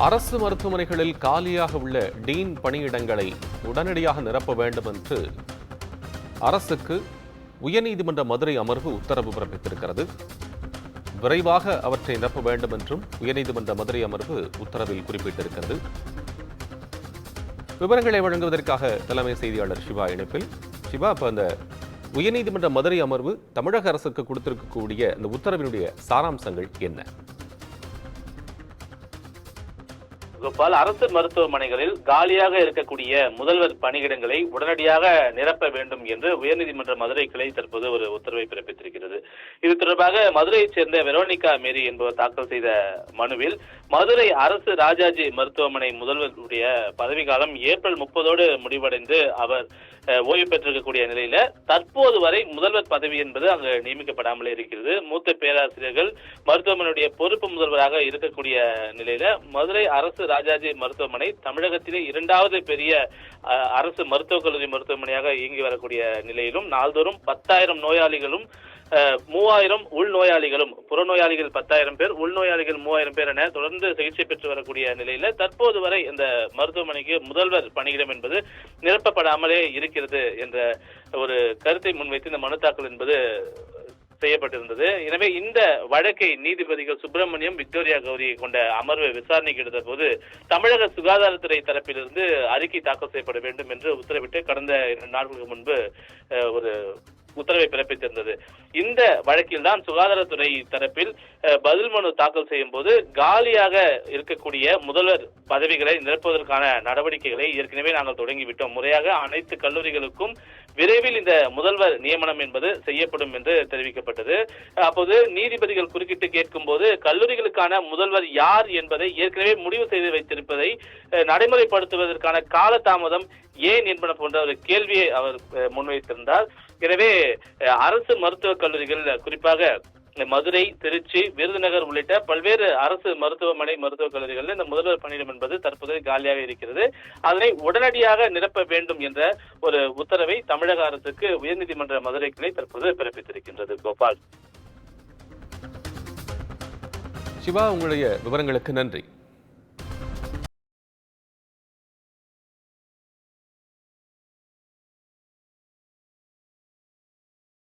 அரசு மருத்துவமனைகளில் காலியாக உள்ள டீன் பணியிடங்களை உடனடியாக நிரப்ப வேண்டும் என்று அரசுக்கு உயர்நீதிமன்ற மதுரை அமர்வு உத்தரவு பிறப்பித்திருக்கிறது. விரைவாக அவற்றை நிரப்ப வேண்டும் என்றும் உயர்நீதிமன்ற மதுரை அமர்வு உத்தரவில் குறிப்பிட்டிருக்கிறது. விவரங்களை வழங்குவதற்காக தலைமை செய்தியாளர் சிவா இணைப்பில். சிவா, இப்ப அந்த உயர்நீதிமன்ற மதுரை அமர்வு தமிழக அரசுக்கு கொடுத்திருக்கக்கூடிய இந்த உத்தரவினுடைய சாராம்சங்கள் என்ன? கோபால், அரசு மருத்துவமனைகளில் காலியாக இருக்கக்கூடிய முதல்வர் பணியிடங்களை உடனடியாக நிரப்ப வேண்டும் என்று உயர்நீதிமன்ற மதுரை கிளை தற்போது ஒரு உத்தரவை பிறப்பித்திருக்கிறது. இது தொடர்பாக மதுரையைச் சேர்ந்த வெரோனிகா மேரி என்பவர் தாக்கல் செய்த மனுவில் மதுரை அரசு ராஜாஜி மருத்துவமனை முதல்வருடைய பதவிக்காலம் ஏப்ரல் 30 முடிவடைந்து அவர் ஓய்வு பெற்றிருக்கக்கூடிய நிலையில தற்போது வரை முதல்வர் பதவி என்பது அங்கு நியமிக்கப்படாமலே இருக்கிறது. மூத்த பேராசிரியர்கள் மருத்துவமனையுடைய பொறுப்பு முதல்வராக இருக்கக்கூடிய நிலையில மதுரை அரசு ராஜாஜி மருத்துவமனை தமிழகத்திலே 2வது பெரிய அரசு மருத்துவக் கல்லூரி மருத்துவமனையாக இயங்கி வரக்கூடிய நிலையிலும் நாள்தோறும் 10,000 நோயாளிகளும் 3,000 உள்நோயாளிகளும், புறநோயாளிகள் 10,000 பேர், உள்நோயாளிகள் 3,000 பேர் என தொடர்ந்து சிகிச்சை பெற்று வரக்கூடிய நிலையில தற்போது வரை இந்த மருத்துவமனைக்கு முதல்வர் பணியிடம் என்பது நிரப்பப்படாமலே இருக்கிறது என்ற ஒரு கருத்தை முன்வைத்து இந்த மனு தாக்கல் என்பது செய்யப்பட்டிருந்தது. எனவே இந்த வழக்கை நீதிபதிகள் சுப்பிரமணியம், விக்டோரியா கௌரி கொண்ட அமர்வு விசாரணைக்கு எடுத்த போது தமிழக சுகாதாரத்துறை தரப்பிலிருந்து அறிக்கை தாக்கல் செய்யப்பட வேண்டும் என்று உத்தரவிட்டு கடந்த 2 நாட்களுக்கு முன்பு ஒரு உத்தரவை பிறப்பித்திருந்தது. இந்த வழக்கில் தான் சுகாதாரத்துறை தரப்பில் பதில் மனு தாக்கல் செய்யும் போது காலியாக இருக்கக்கூடிய முதல்வர் பதவிகளை நிரப்புவதற்கான நடவடிக்கைகளை ஏற்கனவே நாங்கள் தொடங்கிவிட்டோம். முறையாக அனைத்து கல்லூரிகளுக்கும் விரைவில் இந்த முதல்வர் நியமனம் என்பது செய்யப்படும் என்று தெரிவிக்கப்பட்டது. அப்போது நீதிபதிகள் குறுக்கிட்டு கேட்கும் போது கல்லூரிகளுக்கான முதல்வர் யார் என்பதை ஏற்கனவே முடிவு செய்து வைத்திருப்பதை நடைமுறைப்படுத்துவதற்கான காலதாமதம் ஏன் என்பன போன்ற ஒரு கேள்வியை அவர் முன்வைத்திருந்தார். எனவே அரசு மருத்துவக் கல்லூரிகள், குறிப்பாக மதுரை, திருச்சி, விருதுநகர் உள்ளிட்ட பல்வேறு அரசு மருத்துவமனை மருத்துவக் கல்லூரிகளில் இந்த முதல்வர் பணியிடம் என்பது தற்போது காலியாக இருக்கிறது. அதனை உடனடியாக நிரப்ப வேண்டும் என்ற ஒரு உத்தரவை தமிழக அரசுக்கு உயர்நீதிமன்ற மதுரை கிளை தற்போது பிறப்பித்திருக்கின்றது. கோபால். சிவா, உங்களுடைய விவரங்களுக்கு நன்றி.